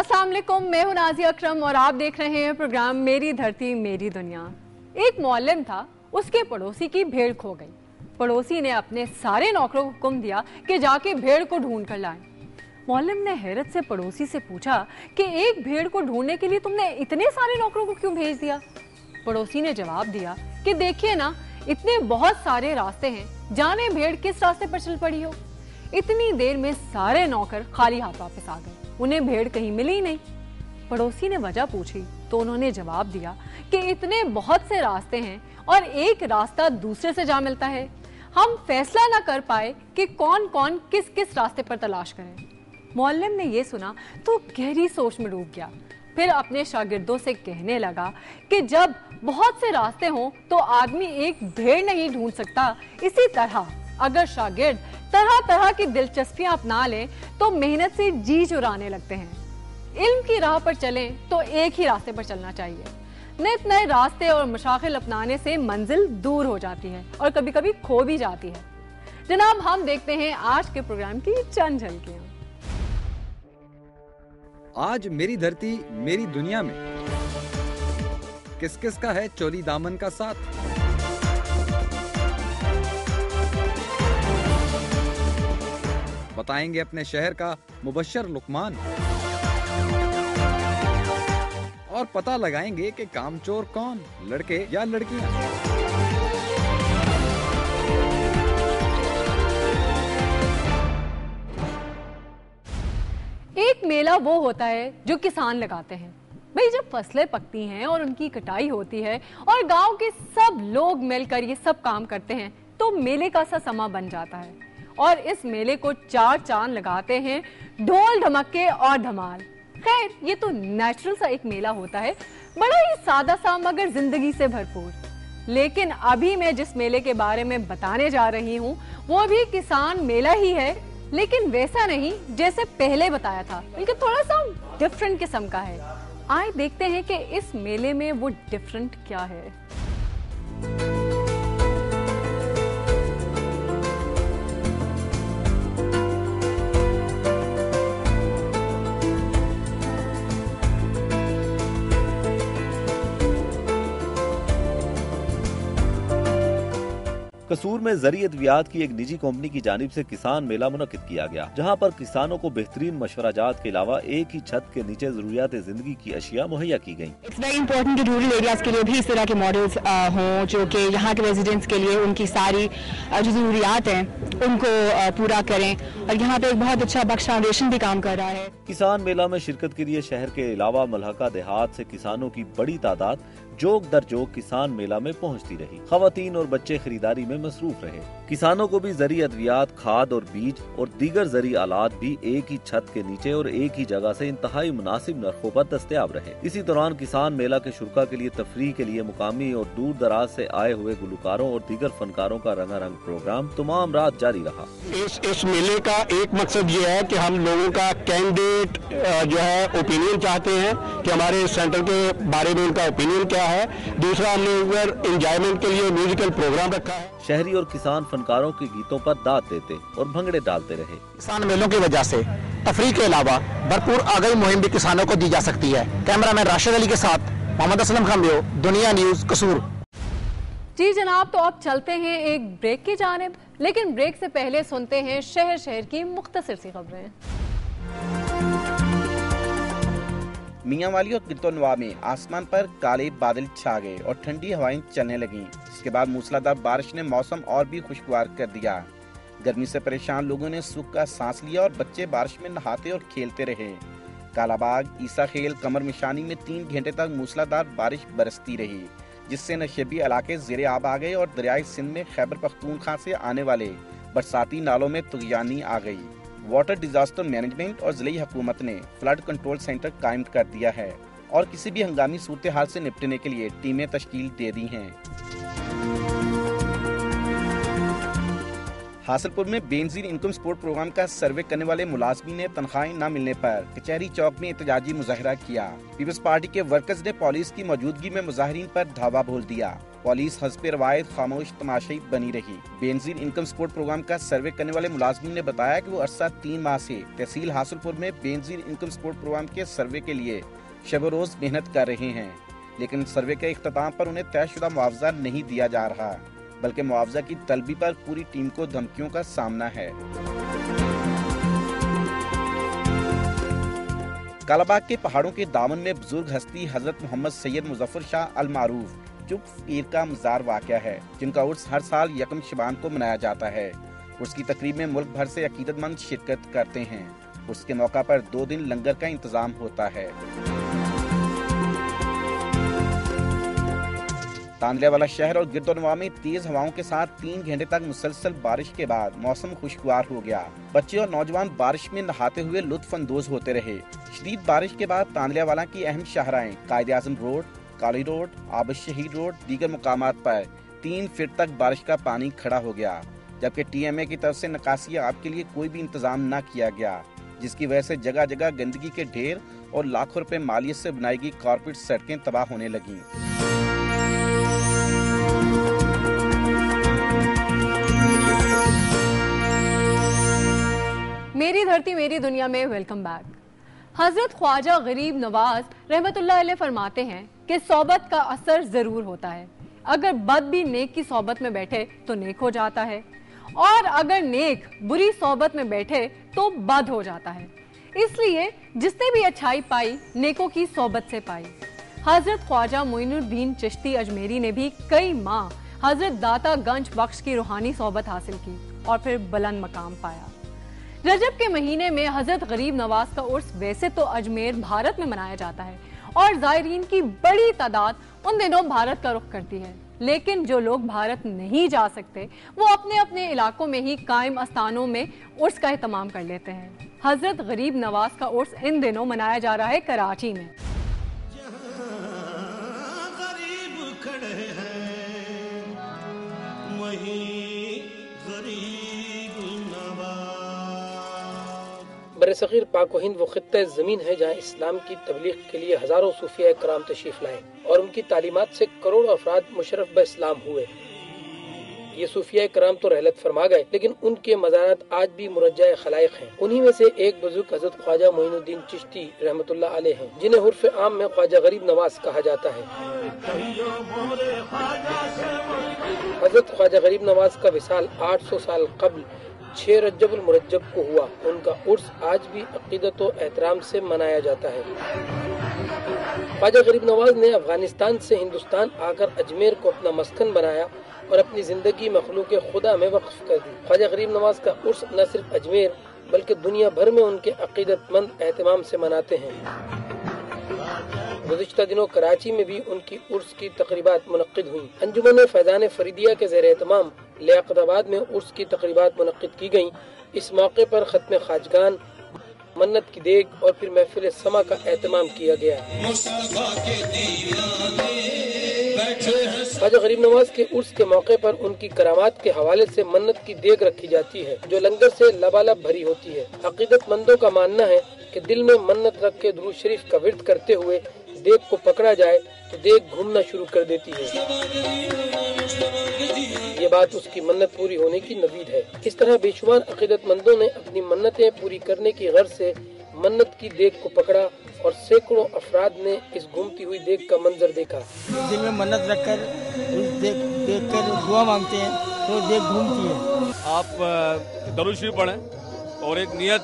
अस्सलाम वालेकुम, मैं हूं नाज़िया अकरम और आप देख रहे हैं प्रोग्राम मेरी धरती मेरी दुनिया। एक मुअल्लिम था, उसके पड़ोसी की भेड़ खो गई। पड़ोसी ने अपने सारे नौकरों को हुक्म दिया कि जाके भेड़ को ढूंढ कर लाएं। मुअल्लिम ने हैरत से पड़ोसी से पूछा कि एक भेड़ को ढूंढने के लिए तुमने इतने सारे नौकरों को क्यों भेज दिया? पड़ोसी ने जवाब दिया कि देखिए ना, इतने बहुत सारे रास्ते हैं, जाने भेड़ किस रास्ते पर चल पड़ी हो। इतनी देर में सारे नौकर खाली हाथ वापस आ गए, उन्हें भेड़ कहीं मिली ही नहीं। पड़ोसी ने वजह पूछी तो उन्होंने जवाब दिया कि इतने बहुत से रास्ते हैं और एक रास्ता दूसरे से जा मिलता है, हम फैसला ना कर पाए कि कौन कौन किस किस रास्ते पर तलाश करें। मुअल्लिम ने यह सुना तो गहरी सोच में डूब गया। फिर अपने शागिर्दों से कहने लगा कि जब बहुत से रास्ते हों तो आदमी एक भेड़ नहीं ढूंढ सकता। इसी तरह अगर शागिर्द तरह तरह की दिलचस्पियां अपना लें तो मेहनत से जी चुराने लगते हैं। इल्म की राह पर चलें तो एक ही रास्ते पर चलना चाहिए। नित नए रास्ते और मशागिल अपनाने से मंजिल दूर हो जाती है और कभी कभी खो भी जाती है। जनाब, हम देखते हैं आज के प्रोग्राम की चंद झलकियां। आज मेरी धरती मेरी दुनिया में किस किस का है चोली दामन का साथ। बताएंगे अपने शहर का मुबश्शर लुकमान और पता लगाएंगे कि कामचोर कौन, लड़के या लड़कियां। एक मेला वो होता है जो किसान लगाते हैं। भाई, जब फसलें पकती हैं और उनकी कटाई होती है और गांव के सब लोग मिलकर ये सब काम करते हैं तो मेले का सा समा बन जाता है। और इस मेले को चार चांद लगाते हैं ढोल ढमक्के और धमाल। खैर, ये तो नेचुरल सा एक मेला होता है, बड़ा ही सादा सा मगर जिंदगी से भरपूर। लेकिन अभी मैं जिस मेले के बारे में बताने जा रही हूँ वो भी किसान मेला ही है, लेकिन वैसा नहीं जैसे पहले बताया था, बल्कि थोड़ा सा डिफरेंट किस्म का है। आइए देखते हैं कि इस मेले में वो डिफरेंट क्या है। कसूर में ज़रिए अद्वियात की एक निजी कंपनी की जानिब से किसान मेला मुनक्किद किया गया, जहां पर किसानों को बेहतरीन मशवरा जात के अलावा एक ही छत के नीचे जरूरियात जिंदगी की अशिया मुहैया की गयी। इट्स वेरी इंपॉर्टेंट कि रूरल एरियाज के लिए भी इस तरह के मॉडल्स हों जो कि यहाँ के रेजिडेंट्स के लिए उनकी सारी जो जरूरियात हैं उनको पूरा करें। और यहाँ पे एक बहुत अच्छा बख्श फाउंडेशन भी काम कर रहा है। किसान मेला में शिरकत के लिए शहर के अलावा मलहका देहात से किसानों की बड़ी तादाद जोक दर जोक किसान मेला में पहुंचती रही। खवातीन और बच्चे खरीदारी में मसरूफ रहे। किसानों को भी ज़रिए अद्वियात, खाद और बीज और दीगर ज़रिए आलात भी एक ही छत के नीचे और एक ही जगह से इंतहाई मुनासिब नरखों पर दस्तयाब रहे। इसी दौरान किसान मेला के शुरा के लिए तफरीह के लिए मुकामी और दूर दराज से आए हुए गुलकारों और दीगर फनकारों का रंगारंग प्रोग्राम तमाम रात जारी रहा। इस मेले का एक मकसद ये है कि हम लोगों का कैंडिडेट जो है ओपिनियन चाहते हैं कि हमारे सेंटर के बारे में उनका ओपिनियन क्या है। दूसरा, हमने इधर एंजॉयमेंट के लिए म्यूजिकल प्रोग्राम रखा है। शहरी और किसान फनकारों के गीतों पर दाद देते और भंगड़े डालते रहे। किसान मेलों की वजह से तफरीह के अलावा भरपूर आगाही मुहिम भी किसानों को दी जा सकती है। कैमरामैन राशिद अली के साथ मोहम्मद असलम खम्बियो, दुनिया न्यूज, कसूर। जी जनाब, तो अब चलते हैं एक ब्रेक की जानिब, लेकिन ब्रेक से पहले सुनते हैं शहर शहर की मुख्तसर सी खबरें। मियांवाली और गिरतोनवा में आसमान पर काले बादल छा गए और ठंडी हवाएं चलने लगीं। इसके बाद मूसलाधार बारिश ने मौसम और भी खुशगवार कर दिया। गर्मी से परेशान लोगों ने सुख का सांस लिया और बच्चे बारिश में नहाते और खेलते रहे। कालाबाग, ईसा खेल, कमर मिशानी में 3 घंटे तक मूसलाधार बारिश बरसती रही, जिससे नशेबी इलाके ज़ेरे आब आ गए और दरियाई सिंध में खैबर पख्तूनख्वा से आने वाले बरसाती नालों में तुगयानी आ गई। वाटर डिजास्टर मैनेजमेंट और जिले हुकूमत ने फ्लड कंट्रोल सेंटर कायम कर दिया है और किसी भी हंगामी सूरत हाल से निपटने के लिए टीमें तश्कील दे दी हैं। हासिलपुर में बेनजीर इनकम सपोर्ट प्रोग्राम का सर्वे करने वाले मुलाजमीन ने तनख्वाहें न मिलने पर कचहरी चौक में एहतजाजी मुजाहरा किया। पीपल्स पार्टी के वर्कर्स ने पुलिस की मौजूदगी में मुजाहिरीन पर धावा बोल दिया। पुलिस हस्ब रवायत खामोश तमाशाई बनी रही। बेनजीर इनकम सपोर्ट प्रोग्राम का सर्वे करने वाले मुलाजमीन ने बताया कि वो अरसा 3 माह से तहसील हासिलपुर में बेनजीर इनकम सपोर्ट प्रोग्राम के सर्वे के लिए शब रोज मेहनत कर रहे हैं, लेकिन सर्वे के इख्तिताम पर उन्हें तयशुदा मुआवजा नहीं दिया जा रहा, बल्कि मुआवजा की तलबी पर पूरी टीम को धमकियों का सामना है। कालाबाग के पहाड़ों के दामन में बुजुर्ग हस्ती हजरत मोहम्मद सैयद मुजफ्फर शाह अल मारूफ चुप पीर का मज़ार वाक़या है, जिनका उर्स हर साल 1 शबान को मनाया जाता है। उर्स की तकरीब में मुल्क भर से अकीदतमंद शिरकत करते हैं। उर्स के मौका पर 2 दिन लंगर का इंतजाम होता है। तांदलेवाला शहर और गिरदोनवा में तेज हवाओं के साथ 3 घंटे तक मुसलसल बारिश के बाद मौसम खुशगवार हो गया। बच्चे और नौजवान बारिश में नहाते हुए लुत्फ अंदोज होते रहे। शदीद बारिश के बाद तांदलेवाला की अहम शाहराएं कायद-ए-आज़म रोड, काली रोड, आबद शहीद रोड, दीगर मुकामात पर 3 फीट तक बारिश का पानी खड़ा हो गया, जबकि TMA की तरफ से निकासी आब के लिए कोई भी इंतजाम न किया गया, जिसकी वजह से जगह जगह गंदगी के ढेर और लाखों रुपए मालियत से बनाई गई कारपेट सड़कें तबाह होने लगी। मेरी धरती मेरी दुनिया में वेलकम बैक। हजरत ख्वाजा गरीब नवाज रहमतुल्लाह अलैह फरमाते हैं कि सोबत का असर जरूर होता है। अगर बद भी नेक की सोबत में बैठे तो नेक हो जाता है, और अगर नेक बुरी सोबत में बैठे तो बद हो जाता है। इसलिए जिसने भी अच्छाई पाई नेकों की सोबत से पाई। हजरत ख्वाजा मोइनुद्दीन चिश्ती अजमेरी ने भी कई माह हजरत दाता गंज बख्श की रूहानी सोबत हासिल की और फिर बुलंद मकाम पाया। रजब के महीने में हजरत गरीब नवाज का उर्स वैसे तो अजमेर भारत में मनाया जाता है और जायरीन की बड़ी तादाद उन दिनों भारत का रुख करती है, लेकिन जो लोग भारत नहीं जा सकते वो अपने अपने इलाकों में ही कायम आस्थानों में उर्स का एहतमाम कर लेते हैं। हजरत गरीब नवाज का उर्स इन दिनों मनाया जा रहा है कराची में। बरसग़ीर पाक व हिंद वो खित्ता ज़मीन है जहाँ इस्लाम की तबलीग के लिए हज़ारों सूफिया कराम तशरीफ़ लाए और उनकी तालीमात से करोड़ों अफराद मुशर्रफ ब इस्लाम हुए। ये सूफिया कराम तो रहलत फरमा गए, लेकिन उनके मज़ारात आज भी मुरज्जा खलाइक हैं। उन्हीं में से एक बुजुर्ग हज़रत ख्वाजा मोइनुद्दीन चिश्ती रहमतुल्लाह अलैह हैं, जिन्हें उर्फ़ आम में ख्वाजा गरीब नवाज कहा जाता है। हज़रत ख्वाजा गरीब नवाज का विसाल 800 साल कबल 6 रजब मुरज्जब को हुआ। उनका उर्स आज भी अकीदत व एहतराम से मनाया जाता है। ख्वाजा गरीब नवाज ने अफगानिस्तान से हिंदुस्तान आकर अजमेर को अपना मस्कन बनाया और अपनी जिंदगी मखलूक खुदा में वक्फ कर दी। ख्वाजा गरीब नवाज का उर्स न सिर्फ अजमेर बल्कि दुनिया भर में उनके अकीदतमंद एहतमाम से मनाते हैं। गुज़िश्ता दिनों कराची में भी उनकी उर्स की तकरीबात मुनक्किद हुई। अंजुमन फैज़ान फरीदिया के ज़ेर एहतमाम लियाकताबाद में उर्स की तकरीबात मुनक्किद की गयी। इस मौके पर खत्म खाजगान, मन्नत की देग और फिर महफिल समा का एहतमाम किया गया। ख्वाजा गरीब नवाज के उर्स के मौके पर उनकी करामात के हवाले से मन्नत की देग रखी जाती है, जो लंगर से लबालब भरी होती है। अकीदतमंदों का मानना है कि दिल में मन्नत रख के दुरूद शरीफ का विर्द करते हुए देग को पकड़ा जाए तो देग घूमना शुरू कर देती है। ये बात उसकी मन्नत पूरी होने की नवीद है। इस तरह बेशुमार अकीदतमंदों ने अपनी मन्नतें पूरी करने की गर्ज से मन्नत की देग को पकड़ा और सैकड़ों अफराद ने इस घूमती हुई देग का मंजर देखा। दिल में मन्नत रखकर उस देख कर दुआ मांगते हैं तो देग घूमती है। आप दरूद शरीफ पढ़ें और एक नियत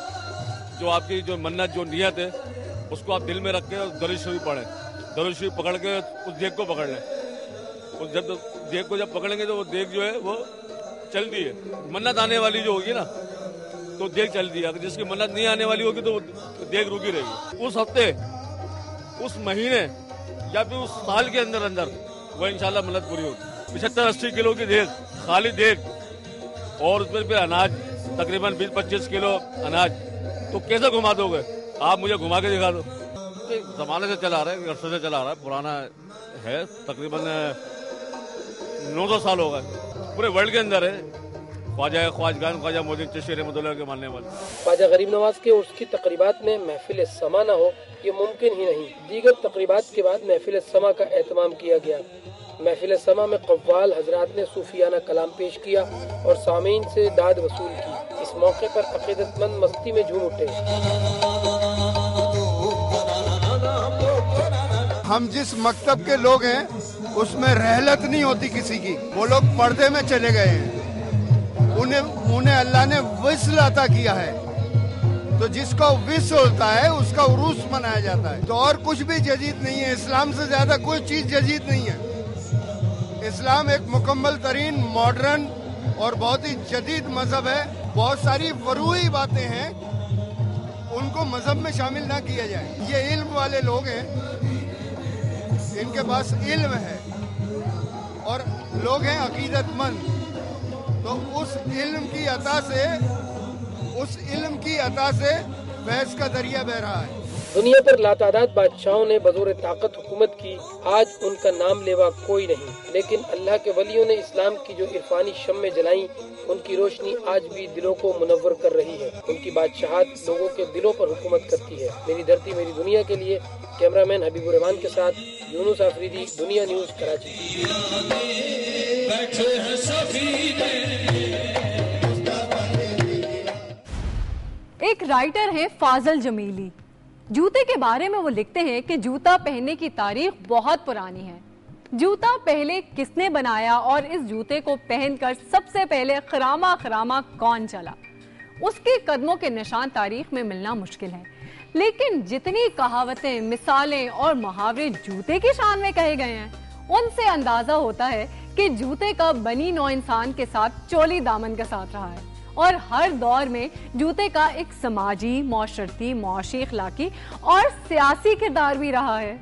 जो आपकी जो मन्नत जो नियत है उसको आप दिल में रख के दरूद शरीफ पढ़ें। दरूद शरीफ पकड़ के उस देग को पकड़ लें। उस जब देग को जब पकड़ेंगे तो वो देग जो है वो चलती है। मन्नत आने वाली जो होगी ना तो देग चलती है, अगर जिसकी मन्नत नहीं आने वाली होगी तो देग रुकी रहेगी। उस हफ्ते, उस महीने या फिर उस साल के अंदर अंदर वो इंशाल्लाह मन्नत पूरी होगी। 75-80 किलो की देग, खाली देग और उसमें फिर अनाज तकरीबन 20-25 किलो अनाज, तो कैसे घुमा दोगे? आप मुझे घुमा के दिखा दो। जमाने से चला रहा है, अरसे से चला रहा है, पुराना है, तकरीबन 900 साल हो गए। पूरे वर्ल्ड के अंदर है। ख्वाजा मोइनुद्दीन चिश्ती रहमतुल्लाह के मानने वाले। ख्वाजा गरीब नवाज के उसकी तकरीबात में महफिल समा न हो ये मुमकिन ही नहीं। दीगर तकरीबात के बाद महफिल समा का एहतमाम किया गया। महफिल समा में कव्वाल हजरात ने सूफियाना कलाम पेश किया और सामीन से दाद वसूल की। इस मौके पर अकीदतमंद मस्ती में झूम उठे। हम जिस मकतब के लोग हैं उसमें रहलत नहीं होती किसी की, वो लोग पर्दे में चले गए हैं। उन्हें अल्लाह ने विस्ल अता किया है, तो जिसका विस्ल होता है उसका उरूस मनाया जाता है। तो और कुछ भी जदीद नहीं है, इस्लाम से ज्यादा कोई चीज जदीद नहीं है। इस्लाम एक मुकम्मल तरीन मॉडर्न और बहुत ही जदीद मजहब है। बहुत सारी फरूई बातें हैं, उनको मजहब में शामिल ना किया जाए। ये इल्म वाले लोग हैं, इनके पास इल्म है और लोग हैं अकीदतमंद, तो उस इल्म की अता से बहस का दरिया बह रहा है। दुनिया पर लातादाद बादशाहों ने बजोर ताकत हुकूमत की, आज उनका नाम लेवा कोई नहीं, लेकिन अल्लाह के वलियों ने इस्लाम की जो इरफानी शम्में जलाई, उनकी रोशनी आज भी दिलों को मुनव्वर कर रही है। उनकी बादशाहत लोगों के दिलों पर हुकूमत करती है। मेरी धरती मेरी दुनिया के लिए कैमरामैन हबीबुर रहमान के साथ यूनुस आफरीदी, दुनिया न्यूज, कराची। एक राइटर है फाजल जमीली। जूते के बारे में वो लिखते हैं कि जूता पहनने की तारीख बहुत पुरानी है। जूता पहले किसने बनाया और इस जूते को पहनकर सबसे पहले खरामा कौन चला, उसके कदमों के निशान तारीख में मिलना मुश्किल है। लेकिन जितनी कहावतें, मिसालें और मुहावरे जूते की शान में कहे गए हैं, उनसे अंदाजा होता है कि जूते का बनी नौ इंसान के साथ चोली दामन के साथ रहा है और हर दौर में जूते का एक समाजी, मौशरती, मौशी, इखलाकी और सियासी किरदार भी रहा है।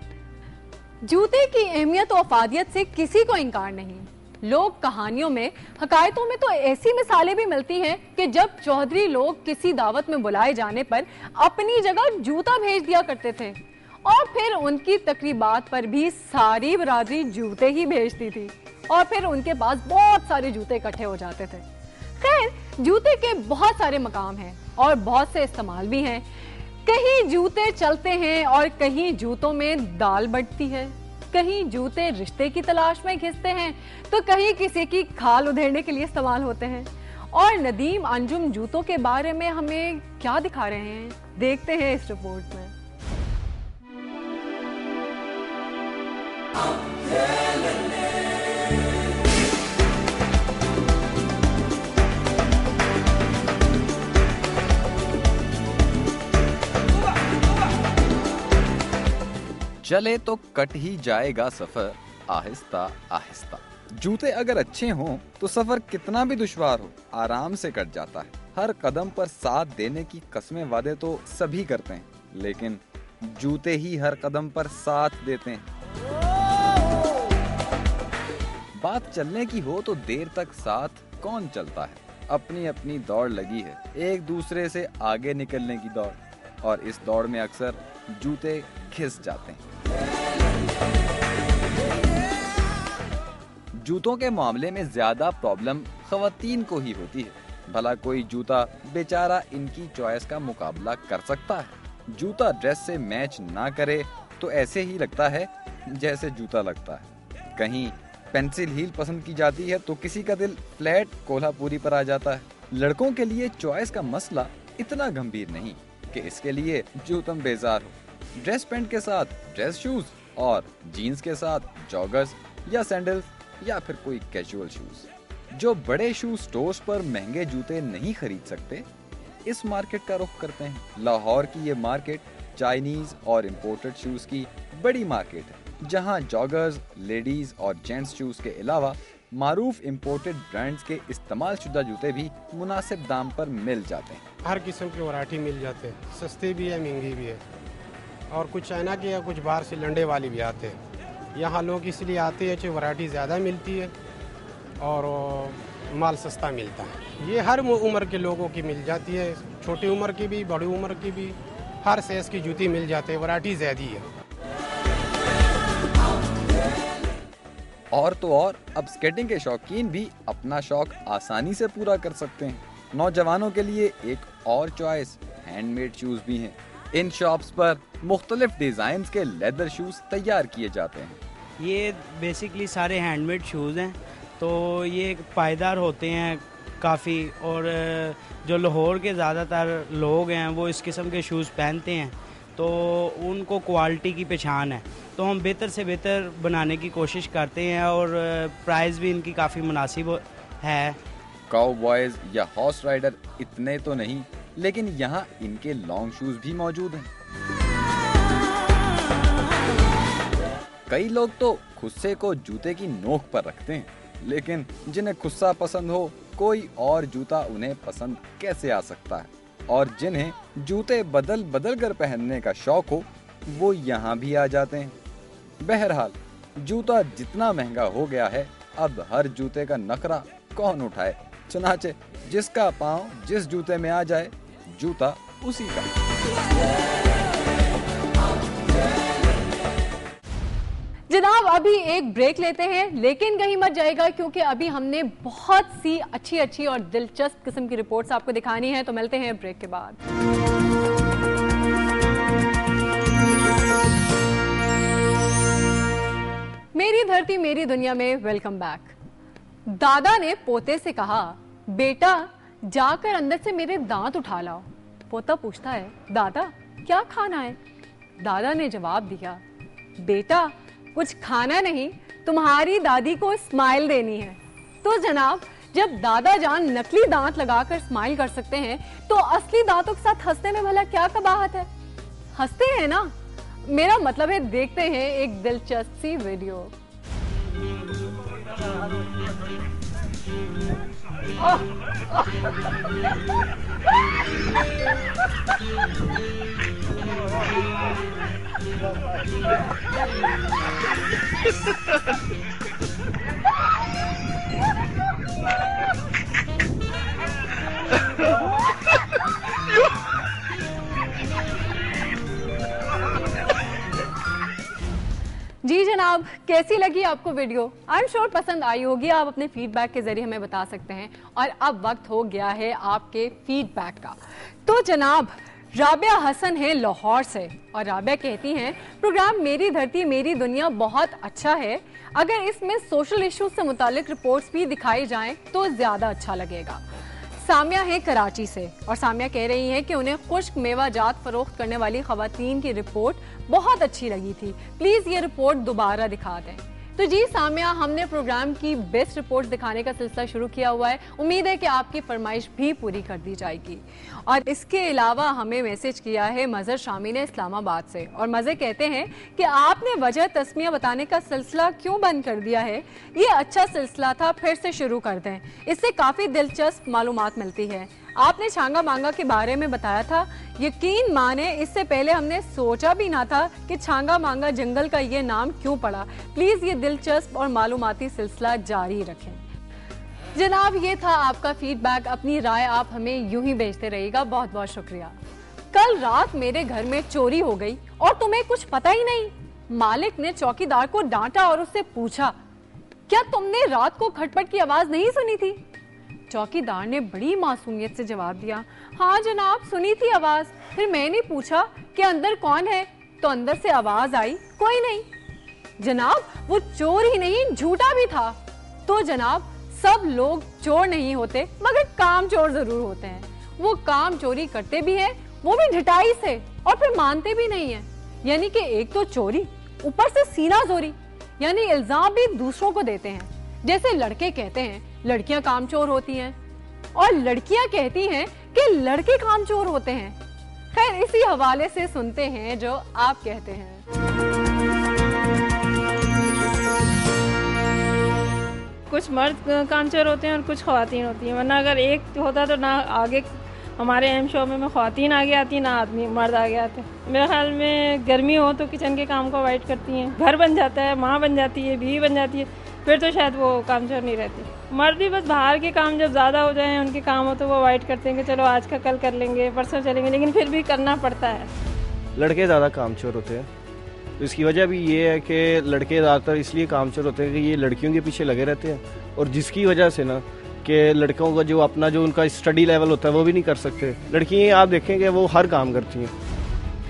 जूते की अहमियत और अफादियत से किसी को इनकार नहीं। लोक कहानियों में, हकायतों में तो ऐसी मिसालें भी मिलती हैं कि जब चौधरी लोग किसी दावत में बुलाए जाने पर अपनी जगह जूता भेज दिया करते थे और फिर उनकी तकरीबात पर भी सारी बरादरी जूते ही भेजती थी और फिर उनके पास बहुत सारे जूते इकट्ठे हो जाते थे। खैर, जूते के बहुत सारे मकाम हैं और बहुत से इस्तेमाल भी हैं। कहीं जूते चलते हैं और कहीं जूतों में दाल बढ़ती है, कहीं जूते रिश्ते की तलाश में घिसते हैं तो कहीं किसी की खाल उधेड़ने के लिए इस्तेमाल होते हैं। और नदीम अंजुम जूतों के बारे में हमें क्या दिखा रहे हैं, देखते हैं इस रिपोर्ट में। चले तो कट ही जाएगा सफर आहिस्ता आहिस्ता। जूते अगर अच्छे हों तो सफर कितना भी दुश्वार हो आराम से कट जाता है। हर कदम पर साथ देने की कस्में वादे तो सभी करते हैं, लेकिन जूते ही हर कदम पर साथ देते हैं। बात चलने की हो तो देर तक साथ कौन चलता है। अपनी अपनी दौड़ लगी है, एक दूसरे से आगे निकलने की दौड़, और इस दौड़ में अक्सर जूते घिस जाते हैं। जूतों के मामले में ज्यादा प्रॉब्लम खवातीन को ही होती है। भला कोई जूता बेचारा इनकी चॉइस का मुकाबला कर सकता है। जूता ड्रेस से मैच ना करे तो ऐसे ही लगता है जैसे जूता लगता है। कहीं पेंसिल हील पसंद की जाती है तो किसी का दिल फ्लैट कोल्हापुरी पर आ जाता है। लड़कों के लिए चॉइस का मसला इतना गंभीर नहीं कि इसके लिए जूतम बेजार हो। ड्रेस पैंट के साथ ड्रेस शूज और जीन्स के साथ जॉगर्स या सैंडल्स या फिर कोई कैजुअल शूज। जो बड़े शूज स्टोर्स पर महंगे जूते नहीं खरीद सकते, इस मार्केट का रुख करते हैं। लाहौर की ये मार्केट चाइनीज और इम्पोर्टेड शूज की बड़ी मार्केट है, जहां जॉगर्स, लेडीज और जेंट्स शूज के अलावा मारूफ इम्पोर्टेड ब्रांड्स के इस्तेमाल शुदा जूते भी मुनासिब दाम पर मिल जाते हैं। हर किस्म की वैरायटी मिल जाते हैं, सस्ती भी है, महंगी भी है, और कुछ चाइना के या कुछ बाहर से लंडे वाली भी आते हैं। यहाँ लोग इसलिए आते हैं कि वैरायटी ज़्यादा मिलती है और माल सस्ता मिलता है। ये हर उम्र के लोगों की मिल जाती है, छोटी उम्र की भी, बड़ी उम्र की भी, हर साइज़ की जूती मिल जाती है, वैरायटी ज़्यादा है। और तो और अब स्केटिंग के शौकीन भी अपना शौक आसानी से पूरा कर सकते हैं। नौजवानों के लिए एक और चॉइस हैंडमेड शूज भी हैं। इन शॉप्स पर मुख्तलिफ डिजाइन के लेदर शूज तैयार किए जाते हैं। ये बेसिकली सारे हैंडमेड शूज़ हैं, तो ये पायदार होते हैं काफ़ी, और जो लाहौर के ज़्यादातर लोग हैं वो इस किस्म के शूज़ पहनते हैं, तो उनको क्वालिटी की पहचान है। तो हम बेहतर से बेहतर बनाने की कोशिश करते हैं और प्राइस भी इनकी काफ़ी मुनासिब है। काउबॉयज या हॉर्स राइडर इतने तो नहीं, लेकिन यहाँ इनके लॉन्ग शूज भी मौजूद हैं। कई लोग तो खुस्से को जूते की नोक पर रखते हैं, लेकिन जिन्हें खुस्सा पसंद हो, कोई और जूता उन्हें पसंद कैसे आ सकता है? और जिन्हें जूते बदल बदल कर पहनने का शौक हो, वो यहाँ भी आ जाते हैं। बहरहाल, जूता जितना महंगा हो गया है, अब हर जूते का नखरा कौन उठाए? चुनाचे जिसका पांव जिस जूते में आ जाए, जूता उसी का। जनाब, अभी एक ब्रेक लेते हैं, लेकिन कहीं मत जाएगा क्योंकि अभी हमने बहुत सी अच्छी और दिलचस्प किस्म की रिपोर्ट्स आपको दिखानी है। तो मिलते हैं ब्रेक के बाद। मेरी धरती मेरी दुनिया में वेलकम बैक। दादा ने पोते से कहा, बेटा जाकर अंदर से मेरे दांत उठा लाओ। पोता पूछता है, दादा क्या खाना है? दादा ने जवाब दिया, बेटा कुछ खाना नहीं, तुम्हारी दादी को स्माइल देनी है। तो जनाब, जब दादा जान नकली दांत लगाकर स्माइल कर सकते हैं, तो असली दांतों के साथ हंसने में भला क्या कबाहत है? हंसते हैं ना? मेरा मतलब है, देखते हैं एक दिलचस्प सी वीडियो। जी जनाब, कैसी लगी आपको वीडियो? आई एम श्योर पसंद आई होगी। आप अपने फीडबैक के जरिए हमें बता सकते हैं। और अब वक्त हो गया है आपके फीडबैक का। तो जनाब, राबिया हसन है लाहौर से, और राबिया कहती हैं, प्रोग्राम मेरी धरती मेरी दुनिया बहुत अच्छा है। अगर इसमें सोशल इश्यूज से मुतालिक रिपोर्ट्स भी दिखाई जाएं तो ज्यादा अच्छा लगेगा। सामिया है कराची से, और सामिया कह रही हैं कि उन्हें खुश्क मेवा जात फरोख्त करने वाली खवातीन की रिपोर्ट बहुत अच्छी लगी थी। प्लीज ये रिपोर्ट दोबारा दिखा दें। तो जी सामिया, हमने प्रोग्राम की बेस्ट रिपोर्ट दिखाने का सिलसिला शुरू किया हुआ है। उम्मीद है कि आपकी फरमाइश भी पूरी कर दी जाएगी। और इसके अलावा हमें मैसेज किया है मजहर शामी ने इस्लामाबाद से, और मज़े कहते हैं कि आपने वजह तस्मिया बताने का सिलसिला क्यों बंद कर दिया है? ये अच्छा सिलसिला था, फिर से शुरू कर दें। इससे काफ़ी दिलचस्प मालूमात मिलती है। आपने छांगा मांगा के बारे में बताया था, यकीन माने इससे पहले हमने सोचा भी ना था कि छांगा मांगा जंगल का ये नाम क्यों पड़ा। प्लीज ये दिलचस्प और मालूमाती सिलसिला जारी रखें। जनाब, ये था आपका फीडबैक। अपनी राय आप हमें यूं ही भेजते रहिएगा। बहुत बहुत शुक्रिया। कल रात मेरे घर में चोरी हो गई और तुम्हें कुछ पता ही नहीं। मालिक ने चौकीदार को डांटा और उससे पूछा, क्या तुमने रात को खटपट की आवाज नहीं सुनी थी? चौकीदार ने बड़ी मासूमियत से जवाब दिया, हाँ जनाब, सुनी थी आवाज। फिर मैंने पूछा कि अंदर कौन है, तो अंदर से आवाज आई, कोई नहीं। जनाब, वो चोर ही नहीं, झूठा भी था। तो जनाब, सब लोग चोर नहीं होते, मगर काम चोर जरूर होते हैं। वो काम चोरी करते भी हैं, वो भी ढिठाई से, और फिर मानते भी नहीं है। यानी कि एक तो चोरी, ऊपर से सीना जोरी, यानी इल्जाम भी दूसरों को देते हैं। जैसे लड़के कहते हैं लड़कियां कामचोर होती हैं, और लड़कियां कहती हैं कि लड़के कामचोर होते हैं। खैर, इसी हवाले से सुनते हैं जो आप कहते हैं। कुछ मर्द कामचोर होते हैं और कुछ ख्वातीन होती हैं, वरना अगर एक होता तो ना आगे हमारे एम शो में ख्वातीन आगे आती, ना आदमी मर्द आगे आते। मेरे ख्याल में गर्मी हो तो किचन के काम को अवॉइड करती हैं, घर बन जाता है, माँ बन जाती है, बीवी बन जाती है, फिर तो शायद वो कामचोर नहीं रहती। मर्द भी बस बाहर के काम जब ज़्यादा हो जाए, उनके काम हो, तो वो अवॉइड करते हैं कि चलो आज का कल कर लेंगे, परसों चलेंगे, लेकिन फिर भी करना पड़ता है। लड़के ज़्यादा कामचोर होते हैं, तो इसकी वजह भी ये है कि लड़के ज़्यादातर इसलिए कामचोर होते हैं कि ये लड़कियों के पीछे लगे रहते हैं, और जिसकी वजह से ना कि लड़कों का जो अपना जो उनका स्टडी लेवल होता है वो भी नहीं कर सकते। लड़कियाँ आप देखें कि वो हर काम करती हैं।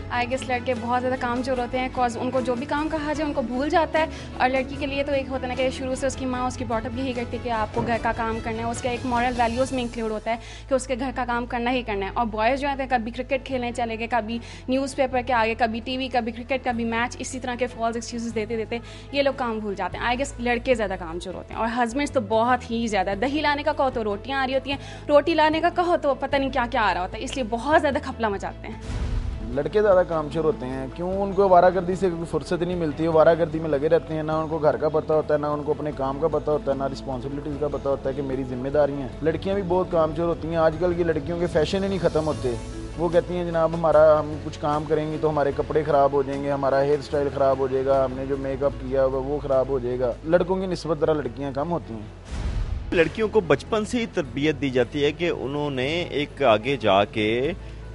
आई गेस लड़के बहुत ज़्यादा कामचोर होते हैं, कॉज उनको जो भी काम कहा जाए उनको भूल जाता है। और लड़की के लिए तो एक होता है ना कि शुरू से उसकी माँ उसकी ब्रॉटअप यही करती है कि आपको घर का काम करना है, उसके एक मॉरल वैल्यूज़ में इंक्लूड होता है कि उसके घर का काम करना ही करना है। और बॉयज़ जो हैं कभी क्रिकेट खेलने चले गए, कभी न्यूज़पेपर के आगे, कभी टीवी, कभी क्रिकेट, कभी मैच, इसी तरह के फॉल्स एक्सक्यूज़ देते देते ये लोग काम भूल जाते हैं। आई गेस लड़के ज़्यादा कामचोर होते हैं और हस्बैंड्स तो बहुत ही ज़्यादा। दही लाने का कहो तो रोटियाँ आ रही होती हैं, रोटी लाने का कहो तो पता नहीं क्या क्या आ रहा होता है, इसलिए बहुत ज़्यादा खपला मचाते हैं। लड़के ज़्यादा कामचोर होते हैं, क्यों? उनको आवारागर्दी से फुर्सत नहीं मिलती है, आवारागर्दी में लगे रहते हैं, ना उनको घर का पता होता है, ना उनको अपने काम का पता होता है, ना रिस्पॉन्सिबिलिटीज़ का पता होता है कि मेरी जिम्मेदारी हैं। लड़कियां भी बहुत कामचोर होती हैं। आजकल की लड़कियों के फैशन ही नहीं ख़त्म होते। वो कहती हैं जनाब हम कुछ काम करेंगी तो हमारे कपड़े ख़राब हो जाएंगे, हमारा हेयर स्टाइल ख़राब हो जाएगा, हमने जो मेकअप किया हुआ वो ख़राब हो जाएगा। लड़कों की निस्बत ज़रा लड़कियाँ कम होती हैं। लड़कियों को बचपन से ही तरबियत दी जाती है कि उन्होंने एक आगे जाके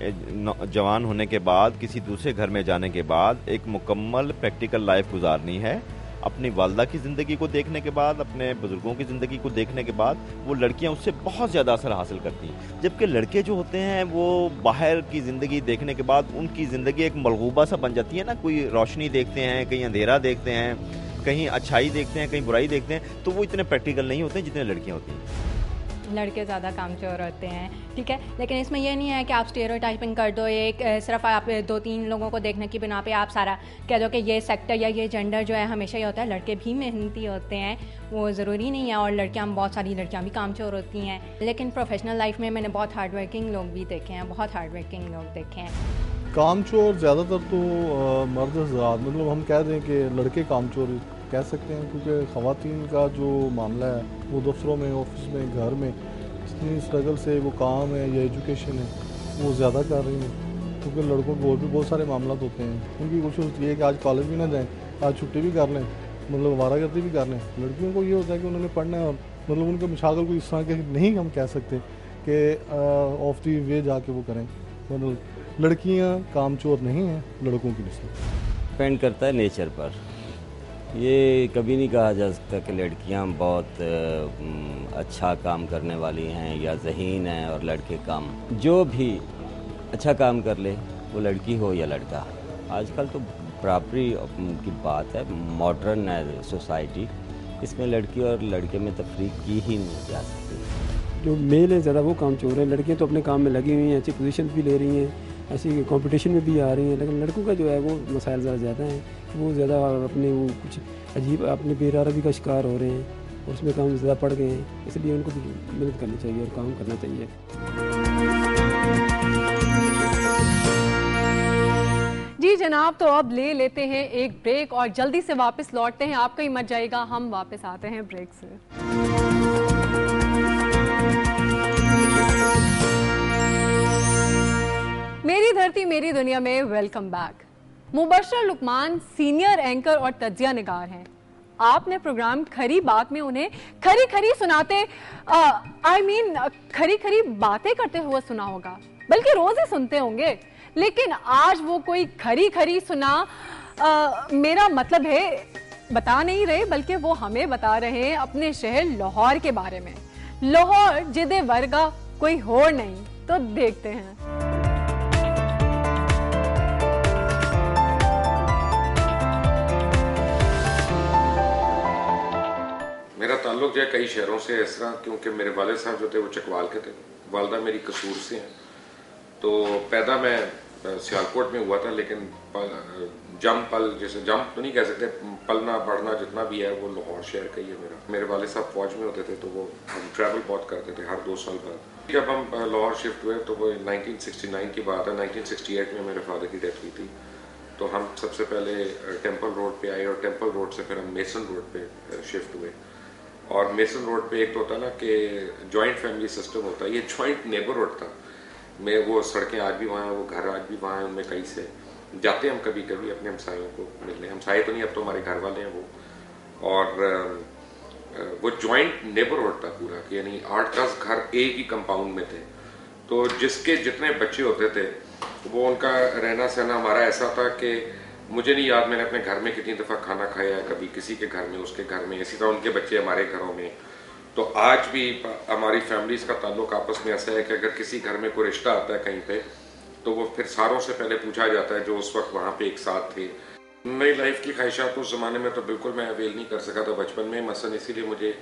जवान होने के बाद, किसी दूसरे घर में जाने के बाद एक मुकम्मल प्रैक्टिकल लाइफ गुजारनी है। अपनी वालदा की ज़िंदगी को देखने के बाद, अपने बुजुर्गों की ज़िंदगी को देखने के बाद वो लड़कियां उससे बहुत ज़्यादा असर हासिल करती हैं। जबकि लड़के जो होते हैं वो बाहर की ज़िंदगी देखने के बाद उनकी ज़िंदगी एक मलगूबा सा बन जाती है ना। कोई रोशनी देखते हैं, कहीं अंधेरा देखते हैं, कहीं अच्छाई देखते हैं, कहीं बुराई देखते हैं, तो वो इतने प्रैक्टिकल नहीं होते जितने लड़कियाँ होती हैं। लड़के ज़्यादा कामचोर होते हैं, ठीक है, लेकिन इसमें यह नहीं है कि आप स्टेरियोटाइपिंग कर दो, एक सिर्फ आप 2-3 लोगों को देखने की बिना पे आप सारा कह दो कि ये सेक्टर या ये जेंडर जो है हमेशा ही होता है। लड़के भी मेहनती होते हैं, वो ज़रूरी नहीं है। और लड़कियाँ, बहुत सारी लड़कियाँ भी कामचोर होती हैं, लेकिन प्रोफेशनल लाइफ में मैंने बहुत हार्ड वर्किंग लोग भी देखे हैं, बहुत हार्ड वर्किंग लोग देखे हैं। कामचोर ज़्यादातर तो मर्द हज़रात, मतलब हम कह दें कि लड़के कामचोर कह सकते हैं, क्योंकि ख़वातीन का जो मामला है वो दफ्तरों में, ऑफिस में, घर में जितनी स्ट्रगल से वो काम है या एजुकेशन है वो ज़्यादा कर रही हैं। क्योंकि लड़कों को और भी बहुत सारे मामला होते हैं, उनकी कोशिश होती है कि आज कॉलेज भी ना जाएं, आज छुट्टी भी कर लें, मतलब वारागर्दी भी कर लें। लड़कियों को ये होता है कि उन्होंने पढ़ना है, मतलब उनके मशागल को इस तरह के नहीं हम कह सकते कि ऑफ दी वे जाके वो करें। मतलब लड़कियाँ कामचोर नहीं हैं लड़कों की निस्बत। डिपेंड करता है नेचर पर। ये कभी नहीं कहा जा सकता कि लड़कियां बहुत अच्छा काम करने वाली हैं या ज़हीन हैं और लड़के कम। जो भी अच्छा काम कर ले, वो लड़की हो या लड़का, आजकल तो बराबरी की बात है। मॉडर्न है सोसाइटी, इसमें लड़की और लड़के में तफरीक की ही नहीं जा सकती। जो मेल है ज़्यादा वो कामचोर है, लड़कियाँ तो अपने काम में लगी हुई हैं, अच्छी पोजीशन भी ले रही हैं, ऐसी कंपटीशन में भी आ रही हैं। लेकिन लड़कों का जो है वो मसाइल ज़्यादा हैं, वो ज़्यादा अपने वो कुछ अजीब अपने बेरारवी का शिकार हो रहे हैं और उसमें काम ज़्यादा पड़ गए हैं। इसलिए उनको भी मेहनत करनी चाहिए और काम करना चाहिए। जी जनाब, तो अब ले लेते हैं एक ब्रेक और जल्दी से वापस लौटते हैं। आप कहीं मत जाइएगा, हम वापस आते हैं ब्रेक से। मेरी धरती मेरी दुनिया में welcome back. Mubashir Luqman senior anchor और तज्जिया निगार हैं। आपने प्रोग्राम खरी बात में उन्हें खरी खरी सुनाते खरी खरी बातें करते हुए सुना होगा, बल्कि रोज ही सुनते होंगे। लेकिन आज वो कोई खरी खरी सुना, मेरा मतलब है बता नहीं रहे, बल्कि वो हमें बता रहे हैं अपने शहर लाहौर के बारे में। लाहौर जिदे वर्गा कोई होर नहीं, तो देखते हैं। मेरा ताल्लुक जो है कई शहरों से इस तरह, क्योंकि मेरे वालिद साहब जो थे वो चकवाल के थे, वालदा मेरी कसूर से हैं। तो पैदा मैं सियालकोट में हुआ था, लेकिन जैसे जम तो नहीं कह सकते, पलना बढ़ना जितना भी है वो लाहौर शहर का ही है मेरा। मेरे वालिद साहब फौज में होते थे, तो वो हम ट्रैवल बहुत करते थे हर 2 साल बाद। जब हम लाहौर शिफ्ट हुए तो वो 1969 की बात है। 1968 में मेरे फादर की डेथ हुई थी, तो हम सबसे पहले टेम्पल रोड पे आए और टेम्पल रोड से फिर हम मेसन रोड पे शिफ्ट हुए। और मेसन रोड पे एक तो होता है ना कि जॉइंट फैमिली सिस्टम होता है, ये जॉइंट नेबरहुड था। मैं वो सड़कें आज भी वहाँ हैं, वो घर आज भी वहाँ हैं, उनमें कई से जाते हैं हम कभी कभी अपने हमसायों को मिलने। हमसाये तो नहीं, अब तो हमारे घर वाले हैं वो। और वो जॉइंट नेबरहुड था पूरा, कि यानी 8-10 घर एक ही कंपाउंड में थे। तो जिसके जितने बच्चे होते थे वो उनका रहना सहना हमारा ऐसा था कि मुझे नहीं याद मैंने अपने घर में कितनी दफ़ा खाना खाया है, कभी किसी के घर में, उसके घर में, इसी तरह उनके बच्चे हमारे घरों में। तो आज भी हमारी फैमिलीज़ का ताल्लुक आपस में ऐसा है कि अगर किसी घर में कोई रिश्ता आता है कहीं पे, तो वो फिर सारों से पहले पूछा जाता है जो उस वक्त वहाँ पे एक साथ थे। नई लाइफ की ख्वाहिशात उस ज़माने में तो बिल्कुल मैं अवेल नहीं कर सका था बचपन में, मसलन इसीलिए मुझे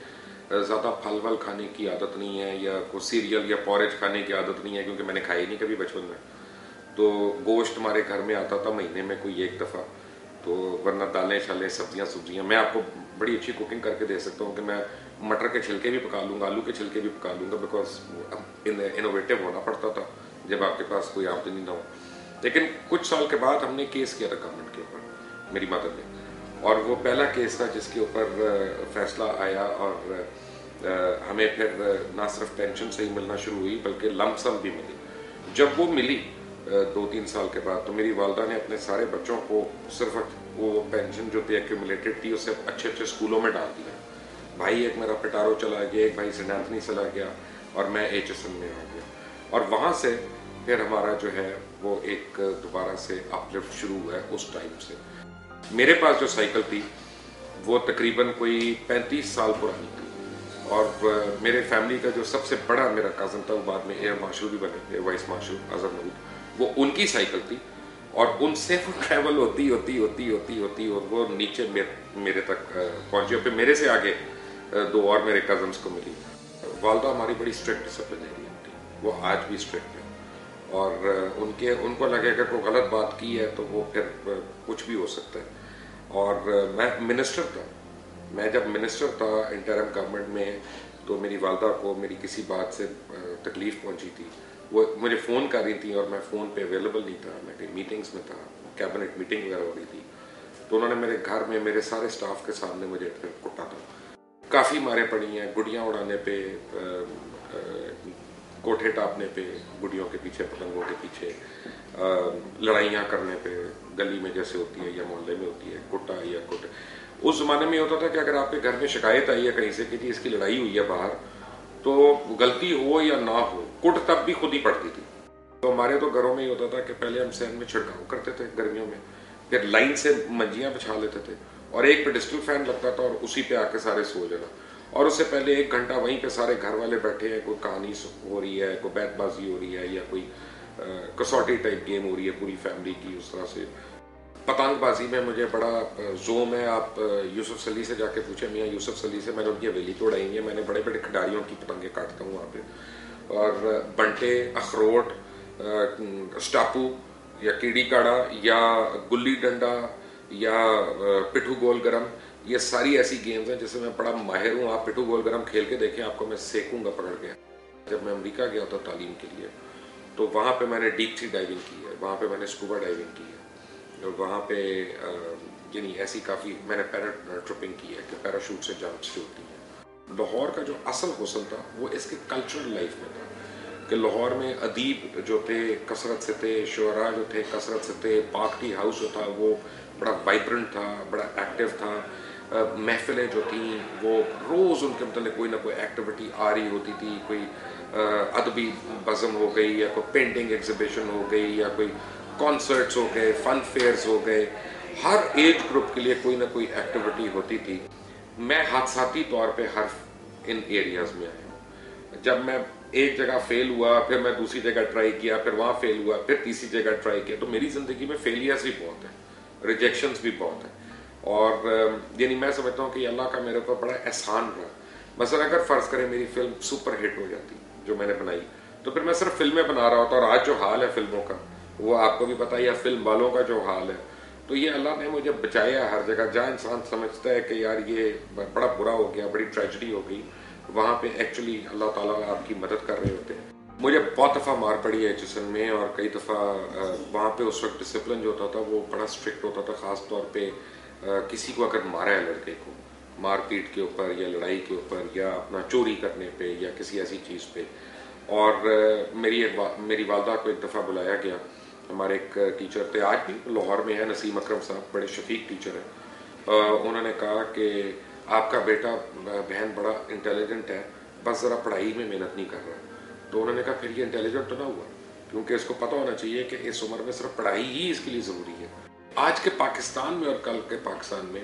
ज़्यादा फल वल खाने की आदत नहीं है या कोई सीरियल या पॉरेज खाने की आदत नहीं है, क्योंकि मैंने खाई नहीं कभी बचपन में। तो गोश्त हमारे घर में आता था महीने में कोई एक दफ़ा, तो वरना दालें शालें सब्जियां सब्जियां। मैं आपको बड़ी अच्छी कुकिंग करके दे सकता हूँ कि मैं मटर के छिलके भी पका लूँगा, आलू के छिलके भी पका लूँगा, बिकॉज इनोवेटिव होना पड़ता था जब आपके पास कोई आमदनी ना हो। लेकिन कुछ साल के बाद हमने केस किया था गवर्नमेंट के ऊपर, मेरी मदद ने, और वो पहला केस था जिसके ऊपर फैसला आया और हमें फिर ना सिर्फ पेंशन से ही मिलना शुरू हुई बल्कि लंप सम भी मिली। जब वो मिली 2-3 साल के बाद, तो मेरी वालदा ने अपने सारे बच्चों को सिर्फ वो पेंशन जो थी एक्यूमुलेटेड थी उससे अच्छे अच्छे स्कूलों में डाल दिया। भाई एक मेरा पिटारो चला गया, एक भाई सेंट एंथनी चला गया और मैं HSN में आ गया। और वहाँ से फिर हमारा जो है वो एक दोबारा से अपलिफ्ट शुरू हुआ है। उस टाइम से मेरे पास जो साइकिल थी वो तकरीबन कोई 35 साल पुरानी थी, और मेरे फैमिली का जो सबसे बड़ा मेरा कज़न था, वो बाद में एयर मार्शल भी बने, एयर वाइस मार्शल अजहर नऊद, वो उनकी साइकिल थी और उनसे वो ट्रैवल होती और वो नीचे मेरे तक पहुंची। और फिर मेरे से आगे 2 और मेरे कजन्स को मिली। वालदा हमारी बड़ी स्ट्रिक्ट डिसिप्लिनेरियन थी, वो आज भी स्ट्रिक्ट है, और उनको लगेगा कोई गलत बात की है तो वो फिर कुछ भी हो सकता है। और मैं मिनिस्टर था, मैं जब मिनिस्टर था इंटरिम गवर्नमेंट में, तो मेरी वालदा को मेरी किसी बात से तकलीफ पहुंची थी, वो मुझे फ़ोन कर रही थी और मैं फ़ोन पे अवेलेबल नहीं था, मैं कहीं मीटिंग्स में था, कैबिनेट मीटिंग वगैरह हो रही थी। तो उन्होंने मेरे घर में मेरे सारे स्टाफ के सामने मुझे फिर कुटा था। काफ़ी मारें पड़ी हैं, गुड़ियाँ उड़ाने पे, कोठे टापने पे, गुड़ियों के पीछे, पतंगों के पीछे, लड़ाइयाँ करने पे, गली में जैसे होती है या मोहल्ले में होती है, कुटा या कुट। उस ज़माने में होता था कि अगर आपके घर में शिकायत आई है कहीं से कि जी इसकी लड़ाई हुई है बाहर, तो गलती हो या ना हो, कुट तब भी खुद ही पड़ती थी। तो हमारे तो घरों में ही होता था कि पहले हम सहन में छिड़काव करते थे गर्मियों में, फिर लाइन से मंजियाँ बिछा लेते थे और एक पेडिस्टल फैन लगता था और उसी पे आके सारे सो जाना। और उससे पहले 1 घंटा वहीं पे सारे घर वाले बैठे हैं, कोई कहानी हो रही है, कोई बैतबाजी हो रही है या कोई कसौटी टाइप गेम हो रही है पूरी फैमिली की। उस तरह से पतंगबाजी में मुझे बड़ा जोम है। आप यूसुफ सली से जाके पूछे, मियाँ यूसुफ सली से, मैंने उनकी हवेली तोड़ाई है, मैंने बड़े बड़े खिडारियों की पतंगे काटता हूँ वहाँ पे। और बंटे, अखरोट, स्टापू या कीड़ी काड़ा या गुल्ली डंडा या पिट्ठू गोल गरम, ये सारी ऐसी गेम्स हैं जिससे मैं बड़ा माहिर हूँ। आप पिट्ठू गोल गरम खेल के देखें, आपको मैं सेकूंगा पकड़ के। जब मैं अमेरिका गया था तालीम के लिए, तो वहाँ पे मैंने डीप सी डाइविंग की है, वहाँ पे मैंने स्कूबा डाइविंग की है, और वहाँ पे यानी ऐसी काफ़ी मैंने पैराट्रिपिंग की है कि पैराशूट से जंप से होती है। लाहौर का जो असल हुस्न था वो इसके कल्चरल लाइफ में था कि लाहौर में अदीब जो थे कसरत से थे, शुअरा जो थे कसरत से थे, पाक टी हाउस जो था वो बड़ा वाइब्रेंट था, बड़ा एक्टिव था। महफिलें जो थी वो रोज़ उनके मतलब कोई ना कोई एक्टिविटी आ रही होती थी, कोई अदबी बज़म हो गई या कोई पेंटिंग एग्जिबिशन हो गई या कोई कॉन्सर्ट्स हो गए, फन फेयर्स हो गए। हर एज ग्रुप के लिए कोई ना कोई एक्टिविटी होती थी। मैं हादसाती तौर पे हर इन एरियाज़ में आया। जब मैं एक जगह फेल हुआ, फिर मैं दूसरी जगह ट्राई किया, फिर वहाँ फेल हुआ, फिर तीसरी जगह ट्राई किया। तो मेरी ज़िंदगी में फेलियर्स भी बहुत हैं, रिजेक्शंस भी बहुत हैं, और यानी मैं समझता हूँ कि अल्लाह का मेरे ऊपर बड़ा एहसान रहा। मसलन अगर फ़र्ज़ करें मेरी फिल्म सुपर हिट हो जाती जो मैंने बनाई, तो फिर मैं सिर्फ फिल्में बना रहा होता, और आज जो हाल है फिल्मों का वो आपको भी पता है, या फिल्म वालों का जो हाल है, तो ये अल्लाह ने मुझे बचाया हर जगह। जहाँ इंसान समझता है कि यार ये बड़ा बुरा हो गया, बड़ी ट्रेजिडी हो गई, वहाँ पे एक्चुअली अल्लाह ताला आपकी मदद कर रहे होते हैं। मुझे बहुत दफ़ा मार पड़ी है HSN में, और कई दफ़ा वहाँ पे उस वक्त डिसिप्लिन जो होता था वो बड़ा स्ट्रिक्ट होता था। ख़ास तौर पे किसी को अगर मारा है लड़के को, मारपीट के ऊपर या लड़ाई के ऊपर या अपना चोरी करने पे या किसी ऐसी चीज़ पे। और मेरी वालदा को एक दफ़ा बुलाया गया, हमारे एक टीचर थे, आज भी लाहौर में है, नसीम अकरम साहब, बड़े शफीक टीचर हैं। उन्होंने कहा कि आपका बेटा बहन बड़ा इंटेलिजेंट है, बस ज़रा पढ़ाई में मेहनत नहीं कर रहा। तो उन्होंने कहा फिर ये इंटेलिजेंट तो ना हुआ, क्योंकि इसको पता होना चाहिए कि इस उम्र में सिर्फ पढ़ाई ही इसके लिए ज़रूरी है। आज के पाकिस्तान में और कल के पाकिस्तान में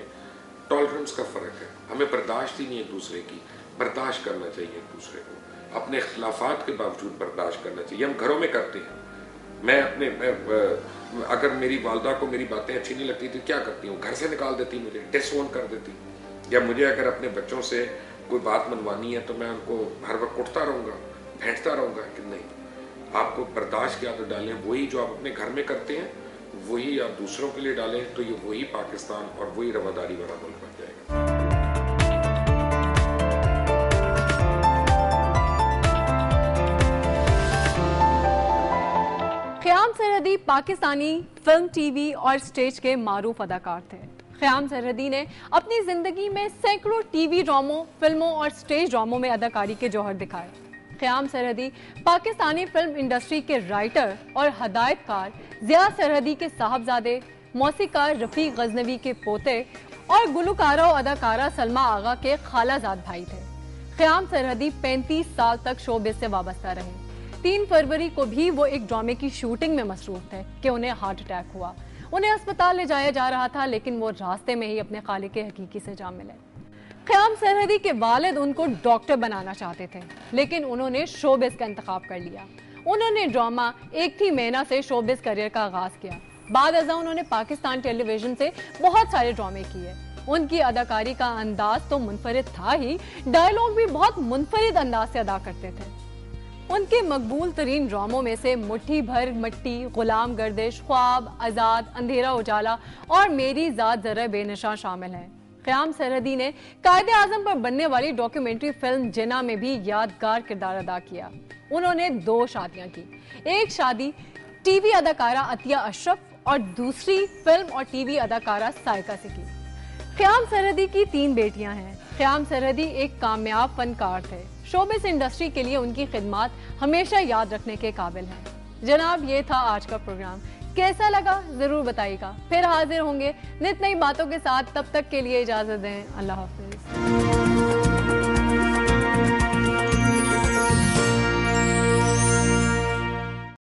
टॉलरेंस का फ़र्क है। हमें बर्दाश्त ही नहीं एक दूसरे की, बर्दाश्त करना चाहिए एक दूसरे को, अपने इख्तिलाफात के बावजूद बर्दाश्त करना चाहिए। हम घरों में करते हैं, मैं अगर मेरी वालदा को मेरी बातें अच्छी नहीं लगती थी क्या करती हूँ, घर से निकाल देती, मुझे डिसओन कर देती। या मुझे अगर अपने बच्चों से कोई बात मनवानी है तो मैं उनको हर वक्त उठता रहूँगा, बैठता रहूँगा कि नहीं, आपको बर्दाश्त की आदत डालें। वही जो आप अपने घर में करते हैं वही आप दूसरों के लिए डालें, तो ये वही पाकिस्तान और वही रवादारी वाला मुल्क बन जाएगा। क़याम सरहदी पाकिस्तानी फिल्म, टीवी और स्टेज के मारूफ अदाकार थे। क़याम सरहदी ने अपनी जिंदगी में सैकड़ों टीवी ड्रामों, फिल्मों और स्टेज ड्रामों में अदाकारी के जौहर दिखाए। क़याम सरहदी पाकिस्तानी फिल्म इंडस्ट्री के राइटर और हदायतकार ज़िया सरहदी के साहबजादे, मौसीकार रफ़ीक गजनवी के पोते और गुलकारा और अदाकारा सलमा आगा के खालाजाद भाई थे। क़याम सरहदी 35 साल तक शोबिज़ से वाबस्ता रहे। 3 फरवरी को भी वो एक ड्रामे की शूटिंग में मसरूफ थे कि उन्हें हार्ट अटैक हुआ। उन्हें अस्पताल ले जाया जा रहा था, लेकिन वो रास्ते में ही अपने खालिक हकीकी से जा मिले। क़याम सरहदी के वालिद उनको डॉक्टर बनाना चाहते थे, लेकिन उन्होंने शोबिज़ का इंतखाब कर लिया। उन्होंने ड्रामा एक थी मैना से शोबिज़ करियर का आगाज किया। बाद अज़ा उन्होंने पाकिस्तान टेलीविजन से बहुत सारे ड्रामे किए। उनकी अदाकारी का अंदाज तो मुनफरिद था ही, डायलॉग भी बहुत मुनफरिद अंदाज से अदा करते थे। उनके मकबूल तरीन ड्रामों में से मुट्ठी भर मट्टी, गुलाम गर्दिश, ख्वाब, आज़ाद, अंधेरा उजाला और मेरी ज़ात ज़रा बेनशा शामिल हैं। क़याम सरहदी ने कायदे आज़म पर बनने वाली डॉक्यूमेंट्री फिल्म जिना में भी यादगार किरदार अदा किया। उन्होंने 2 शादियां की। एक शादी टीवी अदाकारा अतिया अशरफ और दूसरी फिल्म और टीवी अदाकारा साइका से की। क़याम सरहदी की 3 बेटियां हैं। क़याम सरहदी एक कामयाब फनकार थे। शोबिस इंडस्ट्री के लिए उनकी खिदमत हमेशा याद रखने के काबिल हैं। जनाब, ये था आज का प्रोग्राम। कैसा लगा जरूर बताइएगा। फिर हाजिर होंगे नित नई बातों के साथ। तब तक के लिए इजाजत दें। अल्लाह हाफिज।